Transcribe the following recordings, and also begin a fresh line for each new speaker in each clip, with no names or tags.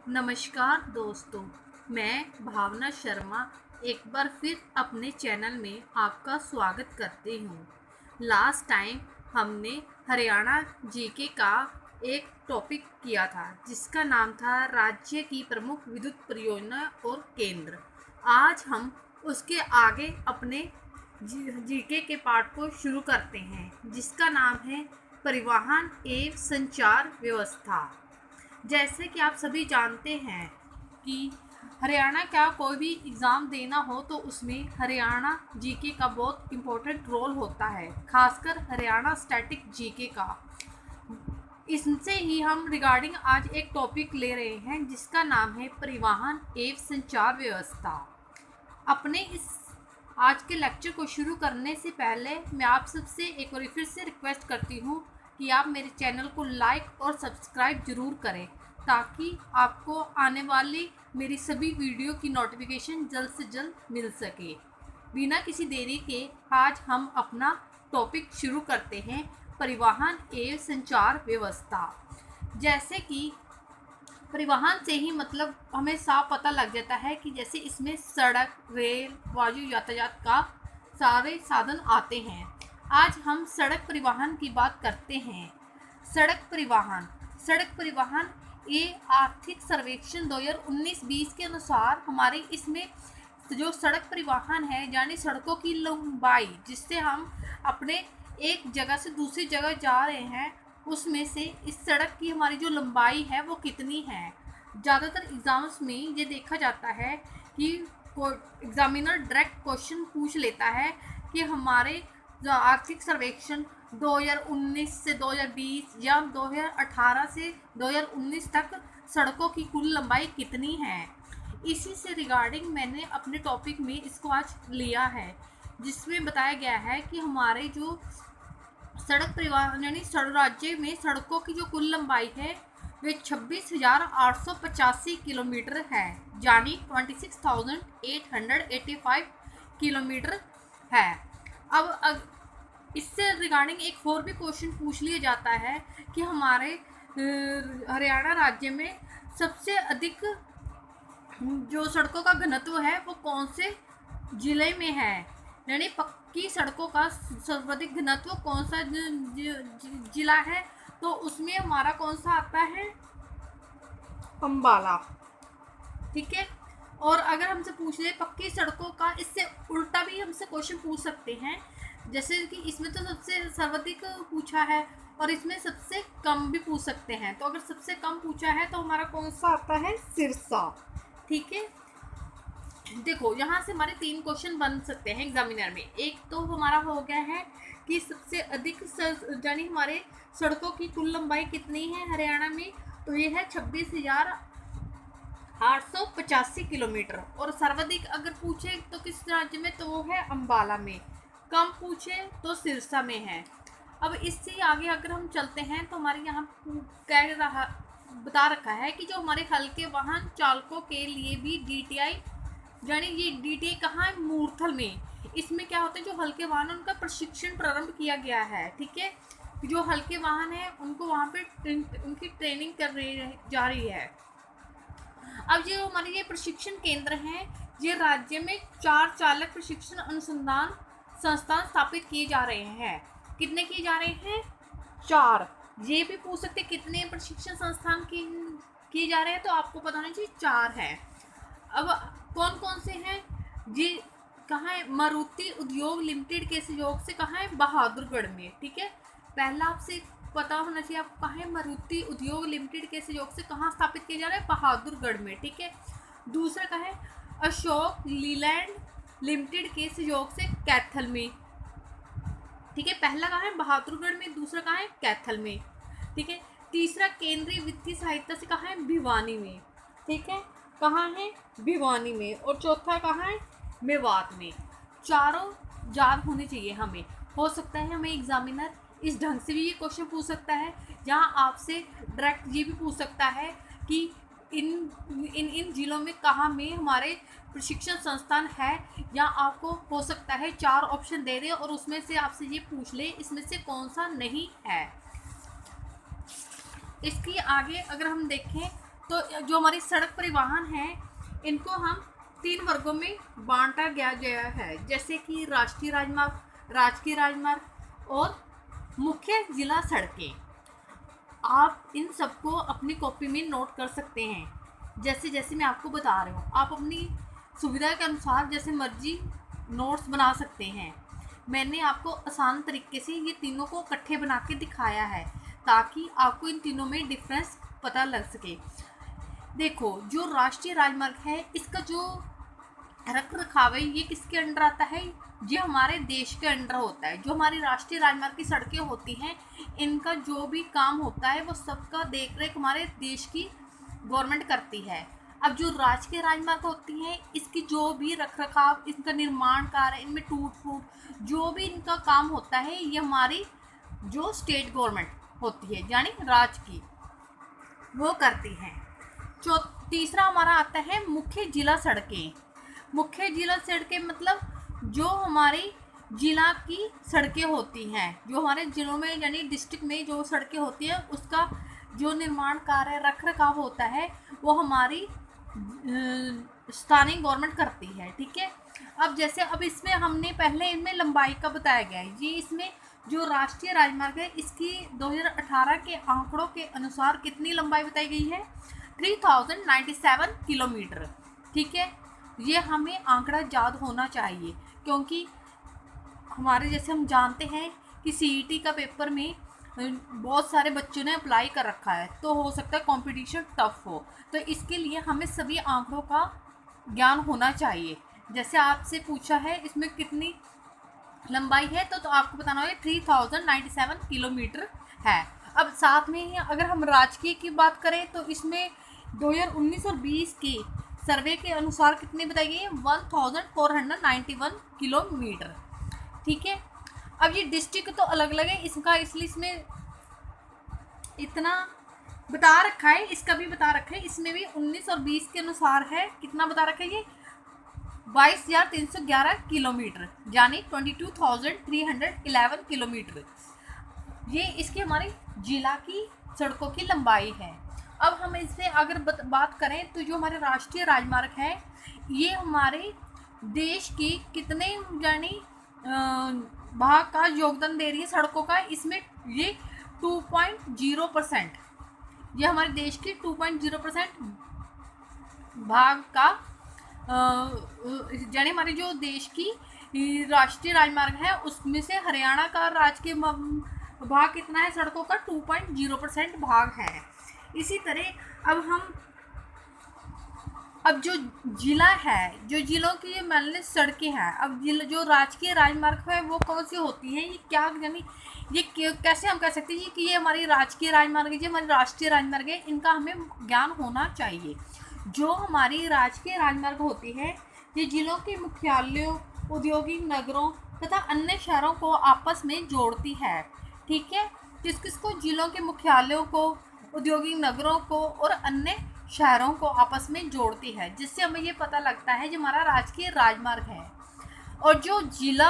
नमस्कार दोस्तों, मैं भावना शर्मा एक बार फिर अपने चैनल में आपका स्वागत करती हूँ। लास्ट टाइम हमने हरियाणा जीके का एक टॉपिक किया था जिसका नाम था राज्य की प्रमुख विद्युत परियोजना और केंद्र। आज हम उसके आगे अपने जीके के पार्ट को शुरू करते हैं जिसका नाम है परिवहन एवं संचार व्यवस्था। जैसे कि आप सभी जानते हैं कि हरियाणा का कोई भी एग्ज़ाम देना हो तो उसमें हरियाणा जीके का बहुत इम्पोर्टेंट रोल होता है, खासकर हरियाणा स्टैटिक जीके का। इससे ही हम रिगार्डिंग आज एक टॉपिक ले रहे हैं जिसका नाम है परिवहन एवं संचार व्यवस्था। अपने इस आज के लेक्चर को शुरू करने से पहले मैं आप सबसे एक बार फिर से रिक्वेस्ट करती हूँ कि आप मेरे चैनल को लाइक और सब्सक्राइब ज़रूर करें ताकि आपको आने वाली मेरी सभी वीडियो की नोटिफिकेशन जल्द से जल्द मिल सके। बिना किसी देरी के आज हम अपना टॉपिक शुरू करते हैं, परिवहन एवं संचार व्यवस्था। जैसे कि परिवहन से ही मतलब हमें साफ पता लग जाता है कि जैसे इसमें सड़क, रेल, वायु यातायात का सारे साधन आते हैं। आज हम सड़क परिवहन की बात करते हैं। सड़क परिवहन ये आर्थिक सर्वेक्षण 2019-20 के अनुसार हमारे इसमें जो सड़क परिवहन है यानी सड़कों की लंबाई, जिससे हम अपने एक जगह से दूसरी जगह जा रहे हैं, उसमें से इस सड़क की हमारी जो लंबाई है वो कितनी है। ज़्यादातर एग्ज़ाम्स में ये देखा जाता है कि एग्जामिनर डायरेक्ट क्वेश्चन पूछ लेता है कि हमारे जो आर्थिक सर्वेक्षण 2019 से 2020 या 2018 से 2019 तक सड़कों की कुल लंबाई कितनी है। इसी से रिगार्डिंग मैंने अपने टॉपिक में इसको आज लिया है, जिसमें बताया गया है कि हमारे जो सड़क परिवहन यानी राज्य में सड़कों की जो कुल लंबाई है वे 26,885 किलोमीटर है, यानी 26,885 किलोमीटर है। अब इससे रिगार्डिंग एक और भी क्वेश्चन पूछ लिया जाता है कि हमारे हरियाणा राज्य में सबसे अधिक जो सड़कों का घनत्व है वो कौन से जिले में है, यानी पक्की सड़कों का सर्वाधिक घनत्व कौन सा जिला है, तो उसमें हमारा कौन सा आता है, अंबाला। ठीक है। और अगर हमसे पूछ ले पक्की सड़कों का, इससे उल्टा भी हमसे क्वेश्चन पूछ सकते हैं, जैसे कि इसमें तो सबसे सर्वाधिक पूछा है और इसमें सबसे कम भी पूछ सकते हैं। तो अगर सबसे कम पूछा है तो हमारा कौन सा आता है, सिरसा। ठीक है। देखो यहाँ से हमारे 3 क्वेश्चन बन सकते हैं एग्जामिनर में। एक तो हमारा हो गया है कि सबसे अधिक यानी हमारे सड़कों की कुल लंबाई कितनी है हरियाणा में, तो ये है 26,885 किलोमीटर। और सर्वाधिक अगर पूछे तो किस राज्य में, तो वो है अंबाला में। कम पूछे तो सिरसा में है। अब इससे आगे अगर हम चलते हैं तो हमारे यहाँ बता रखा है कि जो हमारे हल्के वाहन चालकों के लिए भी DTI, यानी ये DTI कहाँ है, मूर्थल में। इसमें क्या होता है, जो हल्के वाहन उनका प्रशिक्षण प्रारंभ किया गया है। ठीक है। जो हल्के वाहन है उनको वहाँ पे उनकी ट्रेनिंग जा रही है। अब जो हमारे ये प्रशिक्षण केंद्र हैं, ये राज्य में 4 चालक प्रशिक्षण अनुसंधान संस्थान स्थापित किए जा रहे हैं। कितने किए जा रहे हैं, 4। ये भी पूछ सकते कितने प्रशिक्षण संस्थान किए जा रहे हैं, तो आपको पता होना चाहिए 4 है। अब कौन कौन से हैं, ये कहाँ है, मारुति उद्योग लिमिटेड के सहयोग से कहाँ है, बहादुरगढ़ में। ठीक है। पहला आपसे पता होना चाहिए आपको कहाँ है, मारुति उद्योग लिमिटेड के सहयोग से कहाँ स्थापित किया जा रहा है, बहादुरगढ़ में। ठीक है। दूसरा कहाँ है, अशोक लीलैंड लिमिटेड के सहयोग से कैथल में। ठीक है। पहला कहाँ है, बहादुरगढ़ में। दूसरा कहाँ है, कैथल में। ठीक है। तीसरा केंद्रीय वित्तीय सहायता से कहाँ है, भिवानी में। ठीक है। कहाँ है, भिवानी में। और चौथा कहाँ है, मेवात में। चारों याद होने चाहिए हमें। हो सकता है हमें एग्जामिनर इस ढंग से भी ये क्वेश्चन पूछ सकता है, जहाँ आपसे डायरेक्ट ये भी पूछ सकता है कि इन जिलों में कहाँ में हमारे प्रशिक्षण संस्थान है, या आपको हो सकता है 4 ऑप्शन दे दे और उसमें से आपसे ये पूछ ले इसमें से कौन सा नहीं है। इसकी आगे अगर हम देखें तो जो हमारी सड़क परिवहन है इनको हम 3 वर्गों में बांटा गया है, जैसे कि राष्ट्रीय राजमार्ग, राजकीय राजमार्ग और मुख्य जिला सड़कें। आप इन सबको अपनी कॉपी में नोट कर सकते हैं। जैसे जैसे मैं आपको बता रही हूँ, आप अपनी सुविधा के अनुसार जैसे मर्जी नोट्स बना सकते हैं। मैंने आपको आसान तरीके से ये तीनों को इकट्ठे बना के दिखाया है ताकि आपको इन तीनों में डिफरेंस पता लग सके। देखो, जो राष्ट्रीय राजमार्ग है इसका जो रख रखाव है ये किसके अंडर आता है? ये हमारे देश के अंडर होता है। जो हमारी राष्ट्रीय राजमार्ग की सड़कें होती हैं इनका जो भी काम होता है वो सबका देख रेख हमारे देश की गवर्नमेंट करती है। अब जो राजकीय राजमार्ग होती हैं इसकी जो भी रख रखाव, इनका निर्माण कार्य, इनमें टूट फूट जो भी इनका काम होता है ये हमारी जो स्टेट गवर्नमेंट होती है यानी राज्य की, वो करती हैं। तीसरा हमारा आता है मुख्य जिला सड़कें। मुख्य जिला सड़कें मतलब जो हमारी जिला की सड़कें होती हैं, जो हमारे जिलों में यानी डिस्ट्रिक्ट में जो सड़कें होती हैं उसका जो निर्माण कार्य रख रखाव होता है वो हमारी स्थानीय गवर्नमेंट करती है। ठीक है, अब जैसे अब इसमें हमने पहले इनमें लंबाई का बताया गया है। ये इसमें जो राष्ट्रीय राजमार्ग है इसकी 2018 के आंकड़ों के अनुसार कितनी लंबाई बताई गई है? 3097 किलोमीटर। ठीक है, ये हमें आंकड़ा याद होना चाहिए क्योंकि हमारे जैसे हम जानते हैं कि सीईटी का पेपर में बहुत सारे बच्चों ने अप्लाई कर रखा है, तो हो सकता है कंपटीशन टफ हो, तो इसके लिए हमें सभी आंकड़ों का ज्ञान होना चाहिए। जैसे आपसे पूछा है इसमें कितनी लंबाई है तो आपको बताना होगा 3097 किलोमीटर है। अब साथ में ही अगर हम राजकीय की बात करें तो इसमें 2019 और 20 की सर्वे के अनुसार कितनी बताई गई है? 1491 किलोमीटर। ठीक है, अब ये डिस्ट्रिक्ट तो अलग अलग है इसका, इसलिए इसमें इतना बता रखा है, इसका भी बता रखा है। इसमें भी 19 और 20 के अनुसार है, कितना बता रखा है? ये 22,311 किलोमीटर यानी 22,311 किलोमीटर। ये इसकी हमारी जिला की सड़कों की लंबाई है। अब हम इससे अगर बात करें तो जो हमारे राष्ट्रीय राजमार्ग है ये हमारे देश की कितने यानी भाग का योगदान दे रही है सड़कों का? इसमें ये 2.0%, ये हमारे देश की 2.0% भाग का यानी हमारे जो देश की राष्ट्रीय राजमार्ग है उसमें से हरियाणा का राज्य के भाग कितना है सड़कों का? 2.0% भाग है। इसी तरह अब जो जिला है, जो जिलों की मान लीजिए सड़कें हैं, अब जो राजकीय राजमार्ग है वो कौन सी होती हैं? ये क्या यानी ये कैसे हम कह सकते हैं कि ये हमारी राजकीय राजमार्ग है, ये हमारी राष्ट्रीय राजमार्ग है, इनका हमें ज्ञान होना चाहिए। जो हमारी राजकीय राजमार्ग होती है ये जिलों के मुख्यालयों, औद्योगिक नगरों तथा अन्य शहरों को आपस में जोड़ती है। ठीक है, किसको? जिलों के मुख्यालयों को, औद्योगिक नगरों को और अन्य शहरों को आपस में जोड़ती है, जिससे हमें ये पता लगता है जो हमारा राजकीय राजमार्ग है। और जो जिला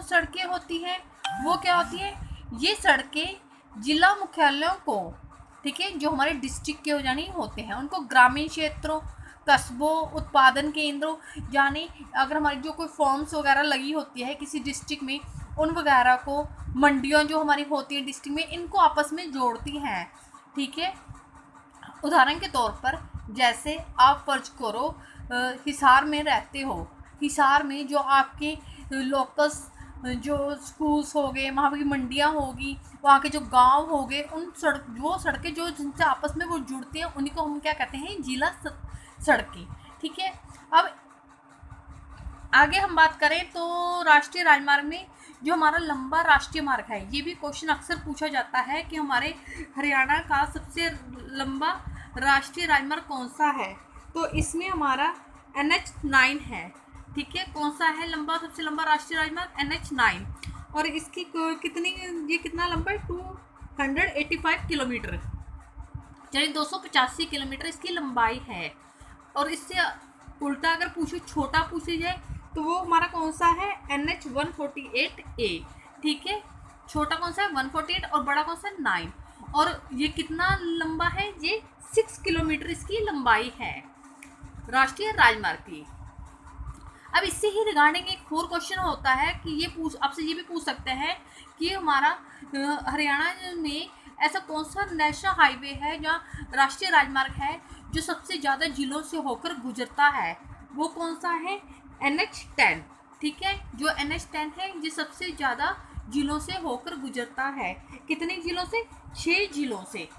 सड़कें होती हैं वो क्या होती हैं? ये सड़कें जिला मुख्यालयों को, ठीक है, जो हमारे डिस्ट्रिक्ट के यानी होते हैं उनको ग्रामीण क्षेत्रों, कस्बों, उत्पादन केंद्रों यानी अगर हमारी जो कोई फॉर्म्स वगैरह लगी होती है किसी डिस्ट्रिक्ट में उन वगैरह को, मंडियों जो हमारी होती है डिस्ट्रिक्ट में, इनको आपस में जोड़ती हैं। ठीक है, उदाहरण के तौर पर जैसे आप फर्ज करो हिसार में रहते हो, हिसार में जो आपके लोकल्स जो स्कूल्स हो गए, वहाँ की मंडियाँ होगी, वहाँ के जो गांव हो गए, उन वो सड़कें जो जिनसे आपस में वो जुड़ती हैं उन्हीं को हम क्या कहते हैं? जिला सड़कें। ठीक है, अब आगे हम बात करें तो राष्ट्रीय राजमार्ग में जो हमारा लंबा राष्ट्रीय मार्ग है, ये भी क्वेश्चन अक्सर पूछा जाता है कि हमारे हरियाणा का सबसे लंबा राष्ट्रीय राजमार्ग कौन सा है? तो इसमें हमारा NH9 है। ठीक है, कौन सा है लंबा, सबसे लंबा राष्ट्रीय राजमार्ग? NH9। और इसकी ये कितना लंबा है? 285 किलोमीटर यानी 285 किलोमीटर इसकी लंबाई है। और इससे उल्टा अगर छोटा पूछे जाए तो वो हमारा कौन सा है? NH148A। ठीक है, छोटा कौन सा है? 148 और बड़ा कौन सा है? 9। और ये कितना लंबा है, ये 6 किलोमीटर इसकी लंबाई है राष्ट्रीय राजमार्ग की। अब इससे ही रिगार्डिंग एक और क्वेश्चन होता है कि ये आपसे ये भी पूछ सकते हैं कि हमारा हरियाणा में ऐसा कौन सा नेशनल हाईवे है जहाँ राष्ट्रीय राजमार्ग है जो सबसे ज़्यादा जिलों से होकर गुजरता है, वो कौन सा है? NH10। ठीक है, जो NH10 है ये सबसे ज़्यादा जिलों से होकर गुजरता है। कितने जिलों से? 6 जिलों से।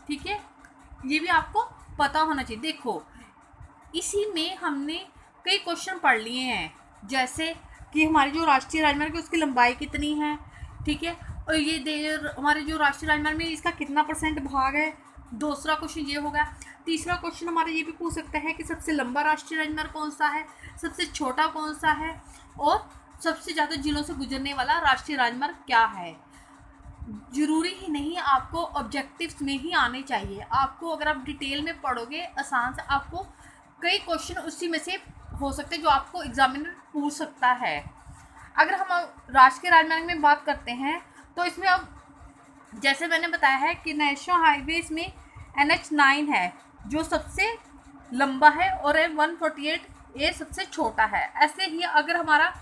ठीक है, ये भी आपको पता होना चाहिए। देखो इसी में हमने कई क्वेश्चन पढ़ लिए हैं, जैसे कि हमारी जो राष्ट्रीय राजमार्ग है उसकी लंबाई कितनी है। ठीक है, और ये हमारे जो राष्ट्रीय राजमार्ग में इसका कितना % भाग है। दूसरा क्वेश्चन ये होगा। तीसरा क्वेश्चन हमारे ये भी पूछ सकता है कि सबसे लंबा राष्ट्रीय राजमार्ग कौन सा है, सबसे छोटा कौन सा है, और सबसे ज़्यादा जिलों से गुजरने वाला राष्ट्रीय राजमार्ग क्या है। जरूरी ही नहीं आपको ऑब्जेक्टिव्स में ही आने चाहिए, आपको अगर आप डिटेल में पढ़ोगे आसान से आपको कई क्वेश्चन उसी में से हो सकते हैं जो आपको एग्जामिनर पूछ सकता है। अगर हम राष्ट्रीय राजमार्ग में बात करते हैं तो इसमें अब जैसे मैंने बताया है कि नेशनल हाईवेज में NH9 है जो सबसे लंबा है और M148A सबसे छोटा है। ऐसे ही अगर हमारा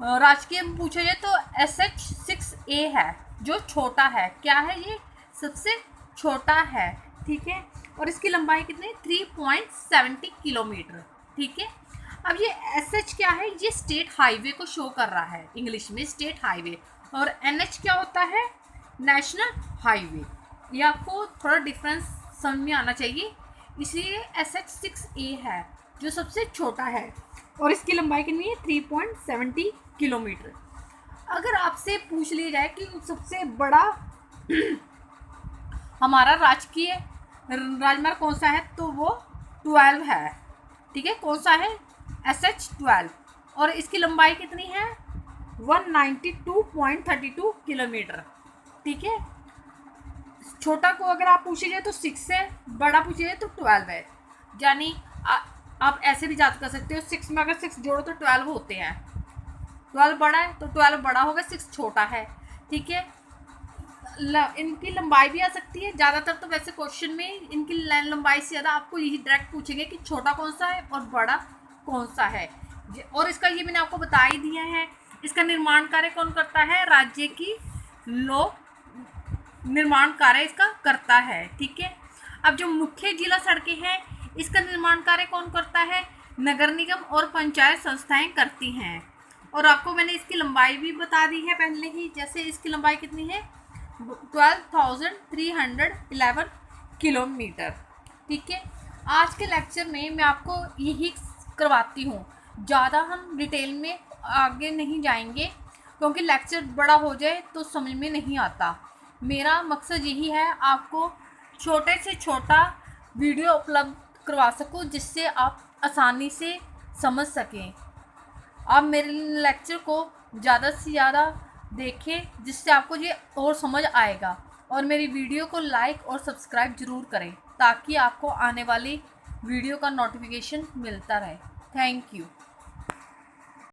राजकीय में पूछा जाए तो SH6A है जो छोटा है। क्या है? ये सबसे छोटा है। ठीक है, और इसकी लंबाई कितनी? 3.70 किलोमीटर। ठीक है, अब ये SH क्या है? ये स्टेट हाईवे को शो कर रहा है, इंग्लिश में स्टेट हाईवे। और NH क्या होता है? National highway. ये आपको थोड़ा डिफरेंस समझ में आना चाहिए, इसलिए SH6A है जो सबसे छोटा है और इसकी लंबाई कितनी है? 3.70 किलोमीटर। अगर आपसे पूछ लिया जाए कि सबसे बड़ा हमारा राजकीय राजमार्ग कौन सा है तो वो 12 है। ठीक है, कौन सा है? SH12। और इसकी लंबाई कितनी है? 192.32 किलोमीटर। ठीक है, छोटा को अगर आप पूछे जाए तो 6 है, बड़ा पूछे जाए तो 12 है। यानी आप ऐसे भी याद कर सकते हो, 6 में अगर 6 जोड़ो तो 12 होते हैं। 12 बड़ा है तो 12 बड़ा होगा, 6 छोटा है। ठीक है, इनकी लंबाई भी आ सकती है। ज़्यादातर तो वैसे क्वेश्चन में इनकी लंबाई से ज़्यादा आपको यही डायरेक्ट पूछेंगे कि छोटा कौन सा है और बड़ा कौन सा है। और इसका ये मैंने आपको बता ही दिया है। इसका निर्माण कार्य कौन करता है? राज्य की लोक निर्माण कार्य इसका करता है। ठीक है, अब जो मुख्य जिला सड़कें हैं इसका निर्माण कार्य कौन करता है? नगर निगम और पंचायत संस्थाएं करती हैं। और आपको मैंने इसकी लंबाई भी बता दी है पहले ही, जैसे इसकी लंबाई कितनी है? 12,311 किलोमीटर। ठीक है, आज के लेक्चर में मैं आपको यही करवाती हूँ, ज़्यादा हम डिटेल में आगे नहीं जाएंगे क्योंकि लेक्चर बड़ा हो जाए तो समझ में नहीं आता। मेरा मकसद यही है आपको छोटे से छोटा वीडियो उपलब्ध करवा सकूं जिससे आप आसानी से समझ सकें। आप मेरे लेक्चर को ज़्यादा से ज़्यादा देखें जिससे आपको ये और समझ आएगा, और मेरी वीडियो को लाइक और सब्सक्राइब ज़रूर करें ताकि आपको आने वाली वीडियो का नोटिफिकेशन मिलता रहे। Thank you.